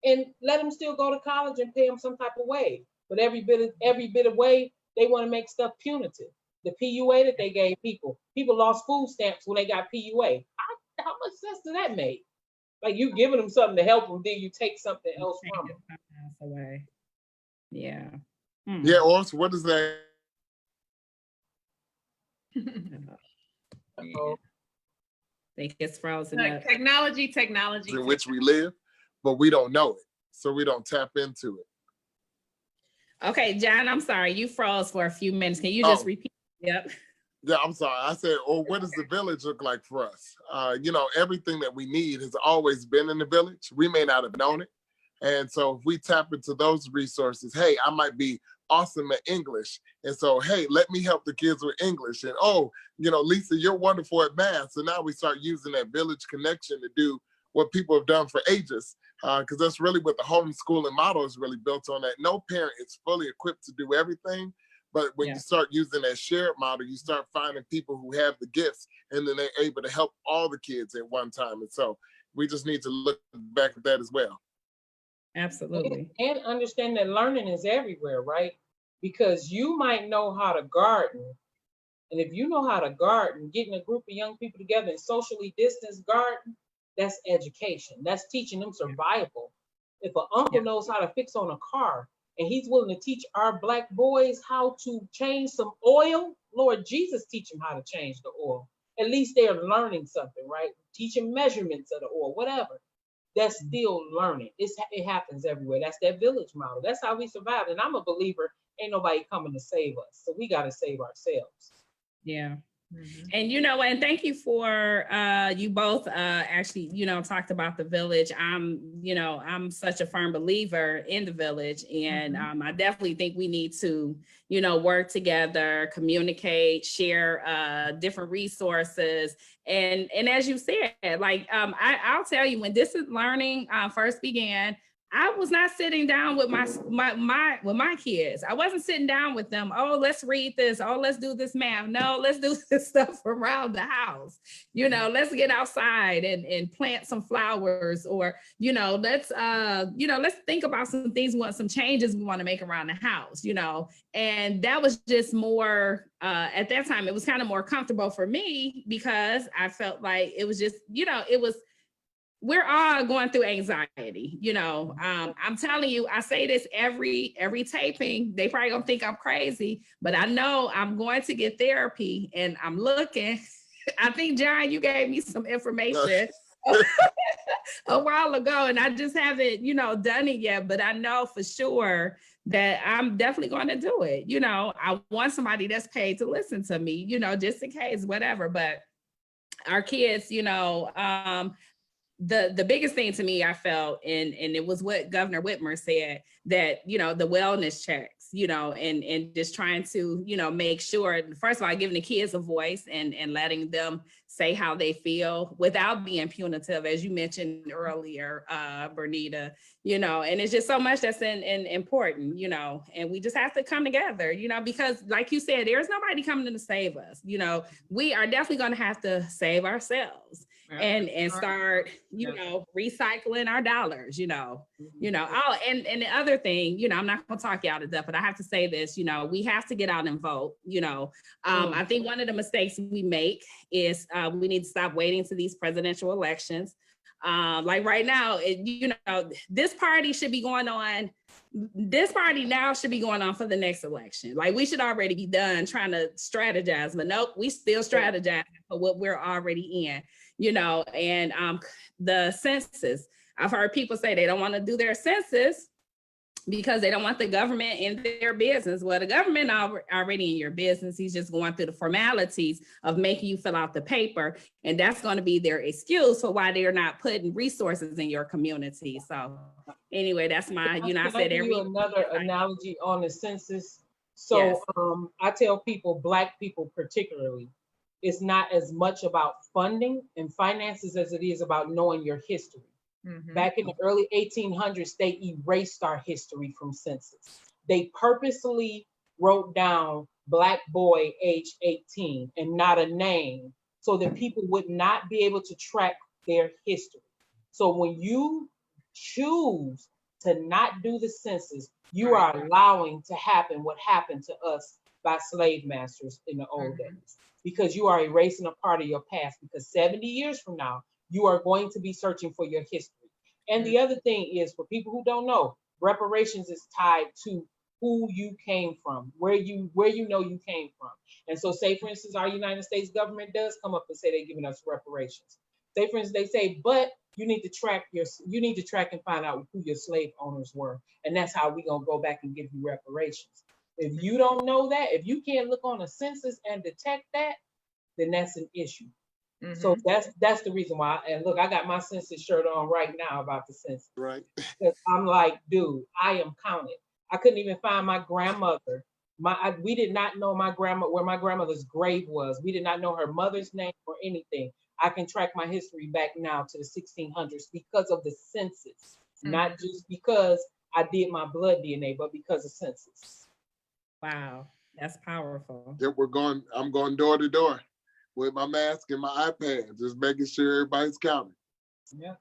and let them still go to college and pay them some type of way. But every bit of way, they want to make stuff punitive. The PUA that they gave people lost food stamps when they got PUA. How much sense does that make? Like, you giving them something to help them, then you take something else from them. Away. Yeah. Yeah, also, what is that? Uh-oh. I think it's frozen Like up. technology. In which we live, but we don't know it, so we don't tap into it. Okay, John, I'm sorry, you froze for a few minutes. Can you just repeat? Yep. Yeah, I'm sorry. I said, what does the village look like for us? You know, everything that we need has always been in the village. We may not have known it. And so if we tap into those resources, hey, I might be awesome at English. And so, hey, let me help the kids with English. And, oh, you know, Lisa, you're wonderful at math. So now we start using that village connection to do what people have done for ages. Because that's really what the homeschooling model is really built on, that no parent is fully equipped to do everything. But when you start using that shared model, you start finding people who have the gifts, and then they're able to help all the kids at one time. And so we just need to look back at that as well. Absolutely. And understand that learning is everywhere, right? Because you might know how to garden. And if you know how to garden, getting a group of young people together and socially distanced garden, that's education. That's teaching them survival. If an uncle knows how to fix on a car, and he's willing to teach our Black boys how to change some oil, Lord Jesus, teach them how to change the oil. At least they're learning something, right? Teaching measurements of the oil, whatever. That's still learning. It happens everywhere. That's that village model. That's how we survive. And I'm a believer, ain't nobody coming to save us. So we got to save ourselves. Yeah. And you know, and thank you for you both actually, you know, talked about the village. I'm such a firm believer in the village, and I definitely think we need to, you know, work together, communicate, share different resources. And as you said, like I'll tell you, when distance learning first began, I was not sitting down with my kids. I wasn't sitting down with them. Oh, let's read this. Oh, let's do this math. No, let's do this stuff around the house. You know, let's get outside and plant some flowers, or, you know, let's think about some things, some changes we want to make around the house, you know. And that was just more, at that time, it was kind of more comfortable for me, because I felt like it was just, you know, we're all going through anxiety, you know. I'm telling you, I say this every taping. They probably gonna think I'm crazy, but I know I'm going to get therapy, and I'm looking. I think, John, you gave me some information a while ago, and I just haven't, you know, done it yet. But I know for sure that I'm definitely going to do it. You know, I want somebody that's paid to listen to me, you know, just in case, whatever. But our kids, you know, the biggest thing to me, I felt, and it was what Governor Whitmer said, that, you know, the wellness checks, you know, and just trying to, you know, make sure, first of all, giving the kids a voice and letting them say how they feel without being punitive, as you mentioned earlier, Bernita, you know. And it's just so much that's important, you know, and we just have to come together, you know, because like you said, there's nobody coming to save us. You know, we are definitely going to have to save ourselves. And start, you know, recycling our dollars, you know. Oh, and the other thing, you know, I'm not gonna talk you out of death, but I have to say this, you know, we have to get out and vote, you know. I think one of the mistakes we make is we need to stop waiting to these presidential elections. Like right now, you know, this party should be going on. This party now should be going on for the next election. Like, we should already be done trying to strategize, but nope, we still strategize for what we're already in, you know. And the census, I've heard people say they don't want to do their census because they don't want the government in their business. Well, the government already in your business. He's just going through the formalities of making you fill out the paper. And that's going to be their excuse for why they're not putting resources in your community. So anyway, that's my, you know, I said another analogy on the census. So yes. I tell people, Black people particularly, it's not as much about funding and finances as it is about knowing your history. Back in the early 1800s, they erased our history from census. They purposely wrote down Black boy age 18 and not a name so that people would not be able to track their history. So when you choose to not do the census, you are allowing to happen what happened to us by slave masters in the old days, because you are erasing a part of your past, because 70 years from now, you are going to be searching for your history. And the other thing is, for people who don't know, reparations is tied to who you came from, where you know you came from. And so say, for instance, our United States government does come up and say they're giving us reparations. Say, for instance, they say, but you need to track and find out who your slave owners were. And that's how we're gonna go back and give you reparations. If you don't know that, if you can't look on a census and detect that, then that's an issue. So that's the reason why. And look, I got my census shirt on right now about the census. Right. Because I'm like, dude, I am counted. I couldn't even find my grandmother. We did not know where my grandmother's grave was. We did not know her mother's name or anything. I can track my history back now to the 1600s because of the census, not just because I did my blood DNA, but because of census. Wow, that's powerful. Yeah, I'm going door to door with my mask and my iPad, just making sure everybody's counting. Yeah.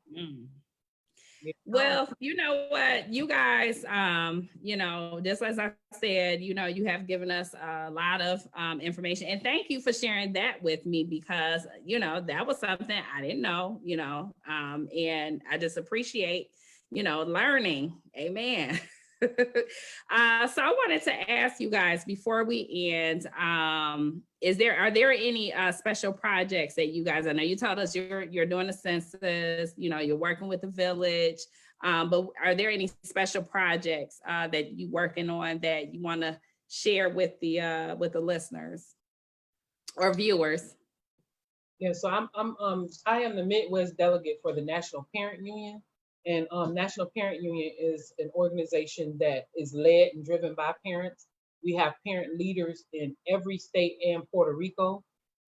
Well, you know what, you guys, just as I said, you have given us a lot of information, and thank you for sharing that with me, because, that was something I didn't know, and I just appreciate, learning. Amen. So I wanted to ask you guys before we end, are there any special projects that you guys, I know you told us you're doing the census, you're working with the village, but are there any special projects that you're working on that you want to share with the listeners or viewers? Yeah, so I am the Midwest delegate for the National Parent Union. And National Parent Union is an organization that is led and driven by parents. We have parent leaders in every state and Puerto Rico.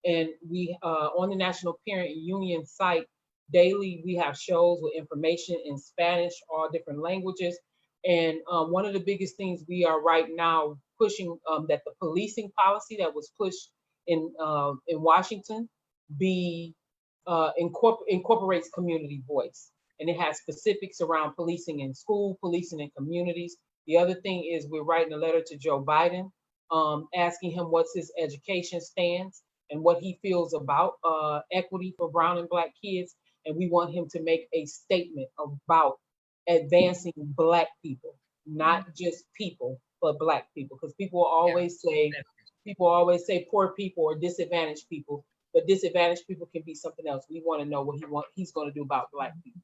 And we, on the National Parent Union site, daily, we have shows with information in Spanish, all different languages. And one of the biggest things we are right now pushing, that the policing policy that was pushed in Washington incorporates community voice. And it has specifics around policing in school, policing in communities. The other thing is we're writing a letter to Joe Biden, asking him what's his education stance and what he feels about equity for brown and Black kids. And we want him to make a statement about advancing Black people, not just people, but Black people. Because people always say poor people or disadvantaged people, but disadvantaged people can be something else. We want to know what he's going to do about Black people.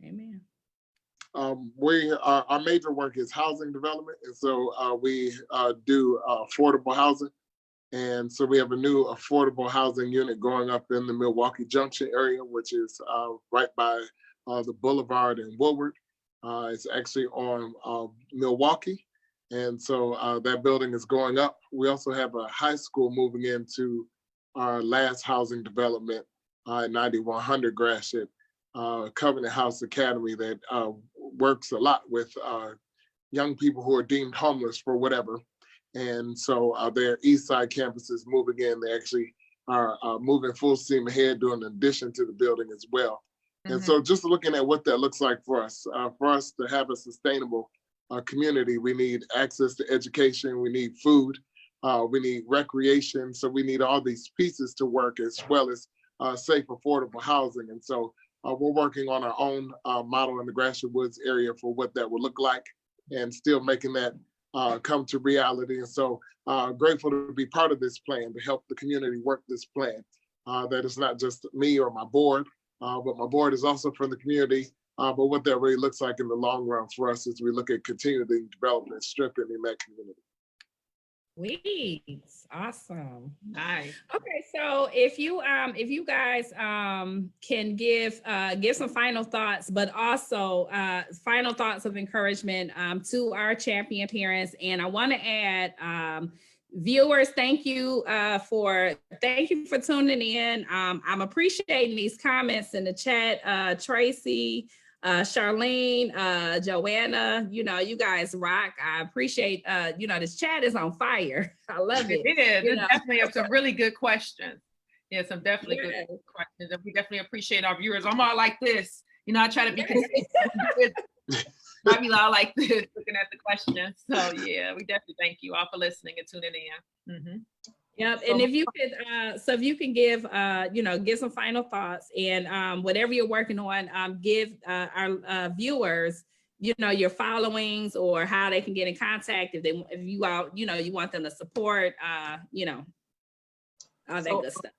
Amen. Our major work is housing development, and so we do affordable housing, and so we have a new affordable housing unit going up in the Milwaukee Junction area, which is right by the Boulevard in Woodward. It's actually on Milwaukee, and so that building is going up. We also have a high school moving into our last housing development at 9100 Gratiot. Covenant House Academy that works a lot with young people who are deemed homeless for whatever. And so their East Side campus is moving in. They actually are moving full steam ahead, doing an addition to the building as well. And so just looking at what that looks like for us to have a sustainable community, we need access to education, we need food, we need recreation. So we need all these pieces to work, as well as safe, affordable housing. And so we're working on our own model in the Gratiot Woods area for what that will look like, and still making that come to reality. And so grateful to be part of this plan, to help the community work this plan. That it's not just me or my board, but my board is also from the community. But what that really looks like in the long run for us as we look at continuing development and strengthening that community. Sweet, awesome, Nice. Okay, so if you guys can give some final thoughts, but also final thoughts of encouragement to our champion parents, and I want to add, viewers, thank you for tuning in. I'm appreciating these comments in the chat. Tracy, Charlene, Joanna, you know, you guys rock. I appreciate, you know, this chat is on fire. I love it. It is. You It know. definitely have some really good questions. Yeah, some definitely Yeah. good questions. And we definitely appreciate our viewers. I'm all like this. You know, I try to be consistent. I be all like this, looking at the questions. So yeah, we definitely thank you all for listening and tuning in. Mhm. Yep. And if you could, so if you can give, you know, give some final thoughts and whatever you're working on, give our viewers, you know, your followings or how they can get in contact if you all, you know, you want them to support, you know, all that good stuff.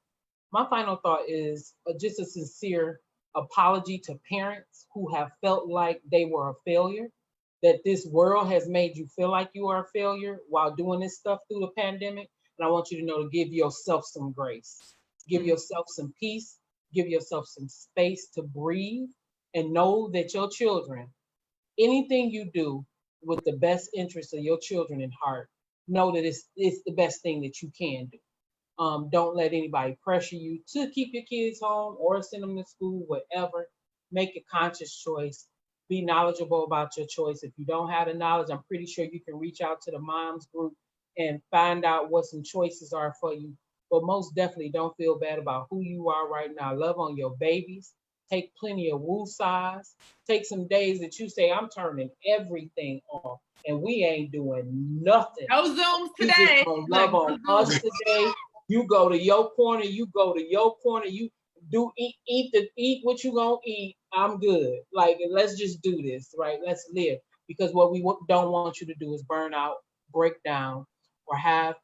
My final thought is just a sincere apology to parents who have felt like they were a failure, that this world has made you feel like you are a failure while doing this stuff through the pandemic. And I want you to know to give yourself some grace, give yourself some peace, give yourself some space to breathe, and know that your children, anything you do with the best interests of your children in heart, know that it's the best thing that you can do. Don't let anybody pressure you to keep your kids home or send them to school, whatever. Make a conscious choice. Be knowledgeable about your choice. If you don't have the knowledge, I'm pretty sure you can reach out to the moms group and find out what some choices are for you. But most definitely don't feel bad about who you are right now. Love on your babies. Take plenty of woosahs. Take some days that you say, I'm turning everything off and we ain't doing nothing. No Zooms You today. just gonna love on us today. You go to your corner, you go to your corner, you do eat what you gonna eat. I'm good. Like, let's just do this, right? Let's live. Because what we don't want you to do is burn out, break down, or have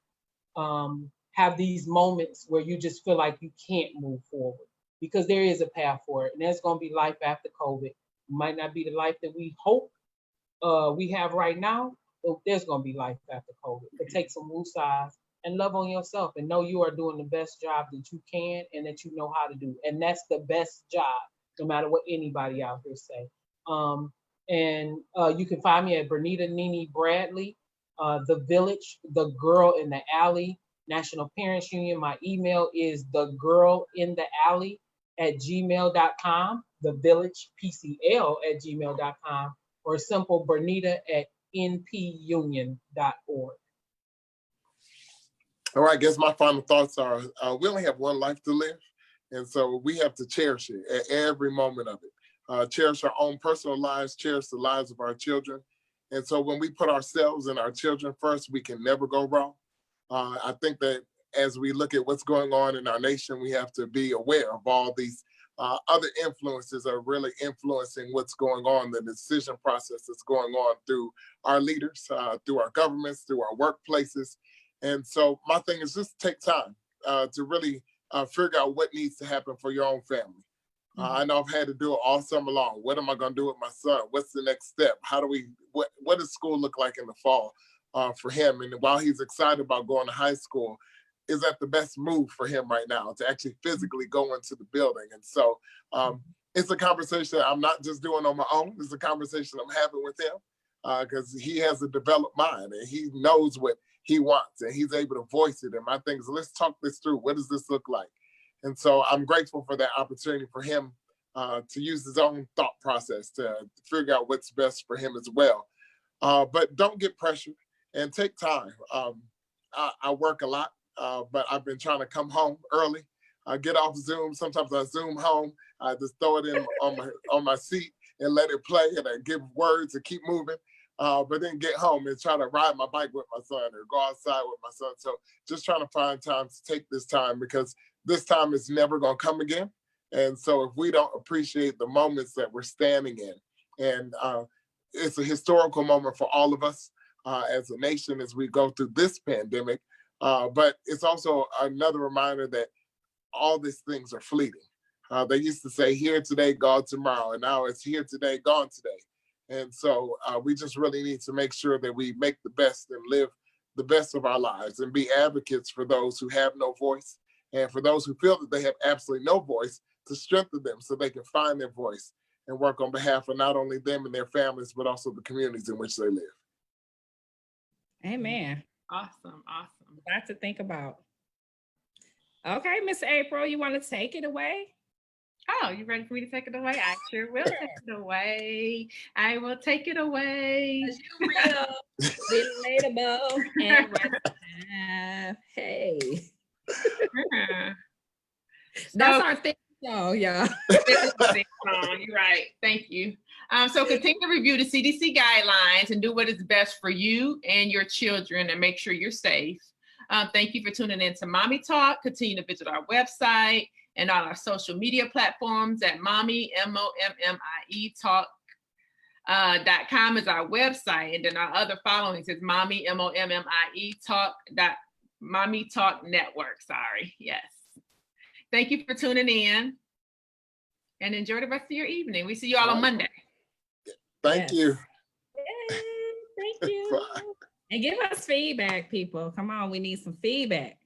these moments where you just feel like you can't move forward. Because there is a path for it, and there's gonna be life after COVID. It might not be the life that we hope we have right now, but there's gonna be life after COVID. But take some woosahs and love on yourself and know you are doing the best job that you can and that you know how to do. And that's the best job, no matter what anybody out here say. You can find me at Bernita Nini Bradley, The Village, The Girl in the Alley, National Parents Union. My email is thegirlinthealley@gmail.com, thevillagepcl@gmail.com, or simple Bernita@npunion.org. All right, I guess my final thoughts are we only have one life to live. And so we have to cherish it at every moment of it. Cherish our own personal lives, cherish the lives of our children. And so when we put ourselves and our children first, we can never go wrong. I think that as we look at what's going on in our nation, we have to be aware of all these other influences are really influencing what's going on, the decision process that's going on through our leaders, through our governments, through our workplaces. And so my thing is just take time to really figure out what needs to happen for your own family. I know I've had to do it all summer long. What am I going to do with my son? What's the next step? What does school look like in the fall for him? And while he's excited about going to high school, is that the best move for him right now to actually physically go into the building? And so it's a conversation I'm not just doing on my own. It's a conversation I'm having with him because he has a developed mind and he knows what he wants and he's able to voice it. And my thing is, let's talk this through. What does this look like? And so I'm grateful for that opportunity for him to use his own thought process to figure out what's best for him as well. But don't get pressured and take time. I work a lot, but I've been trying to come home early. I get off Zoom. Sometimes I Zoom home. I just throw it in on my seat and let it play and I give words and keep moving. But then get home and try to ride my bike with my son or go outside with my son. So just trying to find time to take this time because this time is never going to come again. And so if we don't appreciate the moments that we're standing in, and it's a historical moment for all of us as a nation as we go through this pandemic, but it's also another reminder that all these things are fleeting. They used to say here today, gone tomorrow, and now it's here today, gone today. And so we just really need to make sure that we make the best and live the best of our lives and be advocates for those who have no voice and for those who feel that they have absolutely no voice to strengthen them so they can find their voice and work on behalf of not only them and their families, but also the communities in which they live. Amen. Awesome, awesome. Lots to think about. Okay, Miss April, you want to take it away? Oh, you ready for me to take it away? I sure will take it away. I will take it away. Real, relatable, and responsive. Hey, Yeah. that's So- our thing song, y'all. You're right. Thank you. So continue to review the CDC guidelines and do what is best for you and your children and make sure you're safe. Thank you for tuning in to Mommie Talk. Continue to visit our website and all our social media platforms at Mommie, MOMMIE Talk. .com is our website, and then our other followings is Mommie, MOMMIE Talk. Mommie Talk Network. Sorry. Yes. Thank you for tuning in and enjoy the rest of your evening. We see you all on Monday. Thank you. Yay, thank you. Bye. And give us feedback, people. Come on, we need some feedback.